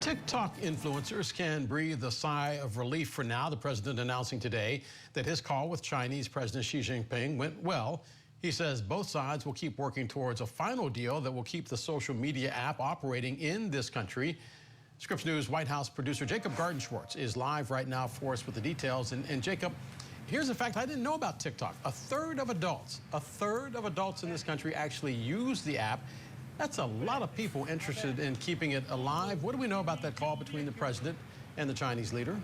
TikTok influencers can breathe a sigh of relief for now. The president announcing today that his call with Chinese President Xi Jinping went well. He says both sides will keep working towards a final deal that will keep the social media app operating in this country. Scripps News White House producer Jacob Garden-Schwartz is live right now for us with the details. And Jacob, here's a fact I didn't know about TikTok. A third of adults in this country actually use the app. That's a lot of people interested in keeping it alive. What do we know about that call between the president and the Chinese leader?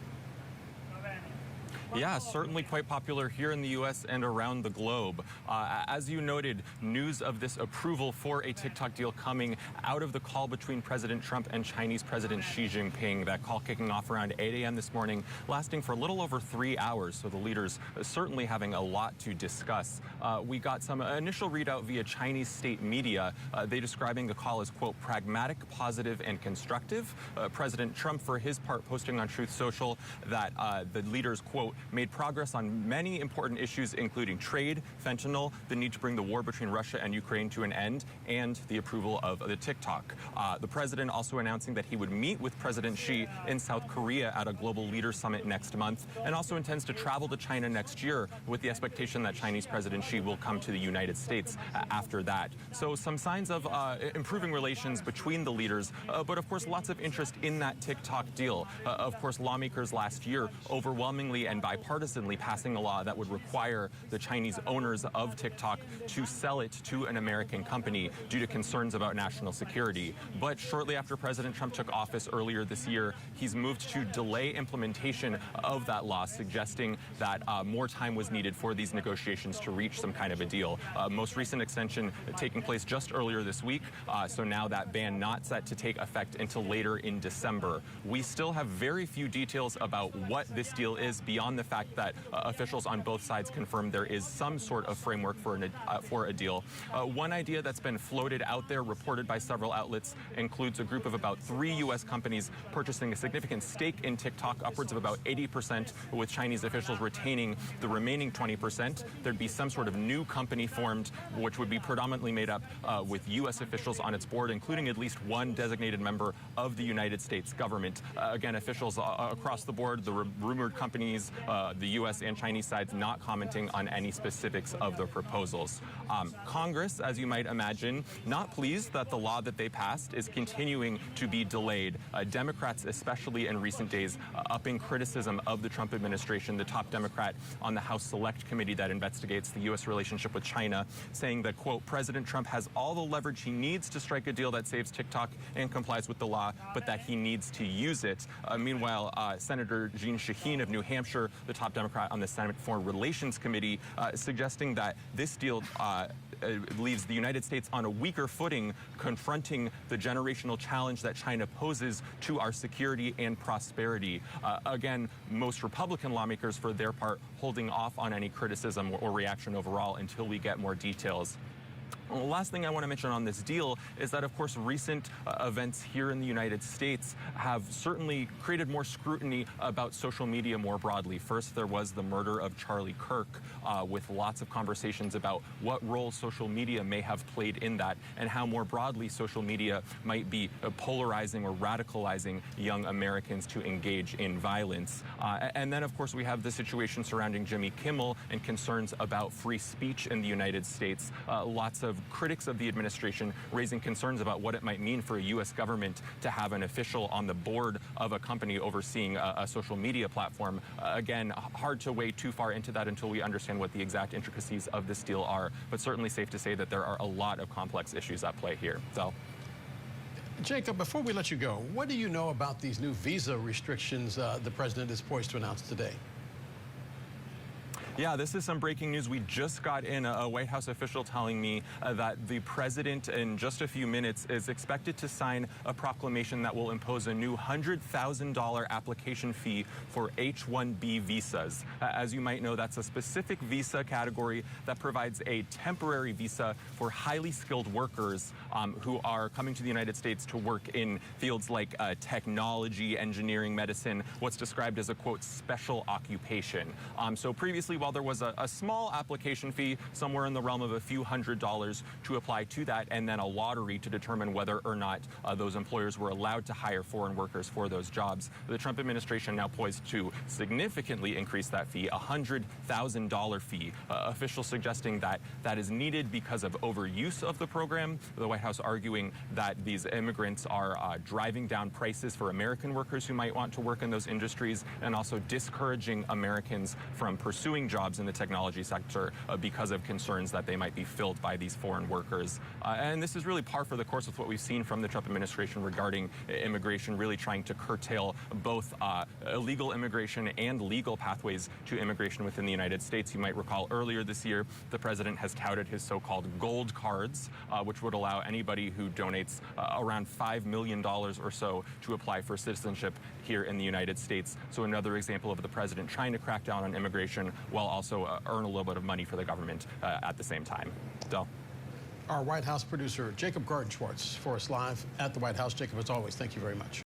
Yeah, certainly quite popular here in the U.S. and around the globe. As you noted, news of this approval for a TikTok deal coming out of the call between President Trump and Chinese President Xi Jinping. That call kicking off around 8 a.m. this morning, lasting for a little over 3 hours. So the leaders certainly having a lot to discuss. We got some initial readout via Chinese state media. They describing the call as, quote, pragmatic, positive, and constructive. President Trump, for his part, posting on Truth Social that the leaders, quote, made progress on many important issues, including trade, fentanyl, the need to bring the war between Russia and Ukraine to an end, and the approval of the TikTok. The president also announcing that he would meet with President Xi in South Korea at a global leaders summit next month, and also intends to travel to China next year with the expectation that Chinese President Xi will come to the United States after that. So some signs of improving relations between the leaders, but of course lots of interest in that TikTok deal. Of course, lawmakers last year overwhelmingly and bipartisanly passing a law that would require the Chinese owners of TikTok to sell it to an American company due to concerns about national security. But shortly after President Trump took office earlier this year, he's moved to delay implementation of that law, suggesting that more time was needed for these negotiations to reach some kind of a deal. Most recent extension taking place just earlier this week, so now that ban not set to take effect until later in December. We still have very few details about what this deal is beyond the fact that officials on both sides confirmed there is some sort of framework for a deal. One idea that's been floated out there, reported by several outlets, includes a group of about 3 U.S. companies purchasing a significant stake in TikTok, upwards of about 80%, with Chinese officials retaining the remaining 20%. There'd be some sort of new company formed, which would be predominantly made up with U.S. officials on its board, including at least one designated member of the United States government. Again, officials across the board, the rumored companies, the U.S. and Chinese sides not commenting on any specifics of the proposals. Congress, as you might imagine, not pleased that the law that they passed is continuing to be delayed. Democrats, especially in recent days, upping criticism of the Trump administration. The top Democrat on the House Select Committee that investigates the U.S. relationship with China, saying that, quote, President Trump has all the leverage he needs to strike a deal that saves TikTok and complies with the law, but that he needs to use it. Meanwhile, Senator Jeanne Shaheen of New Hampshire, the top Democrat on the Senate Foreign Relations Committee, suggesting that this deal leaves the United States on a weaker footing, confronting the generational challenge that China poses to our security and prosperity. Again, most Republican lawmakers, for their part, holding off on any criticism or reaction overall until we get more details. The last thing I want to mention on this deal is that, of course, recent events here in the United States have certainly created more scrutiny about social media more broadly. First, there was the murder of Charlie Kirk, with lots of conversations about what role social media may have played in that and how more broadly social media might be polarizing or radicalizing young Americans to engage in violence. And then, of course, we have the situation surrounding Jimmy Kimmel and concerns about free speech in the United States. Lots of critics of the administration raising concerns about what it might mean for a U.S. government to have an official on the board of a company overseeing a social media platform. Again, hard to wade too far into that until we understand what the exact intricacies of this deal are, but certainly safe to say that there are a lot of complex issues at play here. So, Jacob, before we let you go, what do you know about these new visa restrictions the president is poised to announce today? Yeah, this is some breaking news. We just got in a White House official telling me that the president in just a few minutes is expected to sign a proclamation that will impose a new $100,000 application fee for H-1B visas. As you might know, that's a specific visa category that provides a temporary visa for highly skilled workers who are coming to the United States to work in fields like technology, engineering, medicine, what's described as a, quote, special occupation. So previously, while there was a small application fee, somewhere in the realm of a few $100s to apply to that, and then a lottery to determine whether or not those employers were allowed to hire foreign workers for those jobs, the Trump administration now poised to significantly increase that fee, a $100,000 fee. Officials suggesting that that is needed because of overuse of the program. The White House arguing that these immigrants are driving down prices for American workers who might want to work in those industries, and also discouraging Americans from pursuing jobs in the technology sector because of concerns that they might be filled by these foreign workers. And this is really par for the course with what we've seen from the Trump administration regarding immigration, really trying to curtail both illegal immigration and legal pathways to immigration within the United States. You might recall earlier this year, the president has touted his so-called gold cards, which would allow anybody who donates around $5 million or so to apply for citizenship here in the United States. So another example of the president trying to crack down on immigration while also earn a little bit of money for the government at the same time. Del. Our White House producer, Jacob Garden-Schwartz, for us live at the White House. Jacob, as always, thank you very much.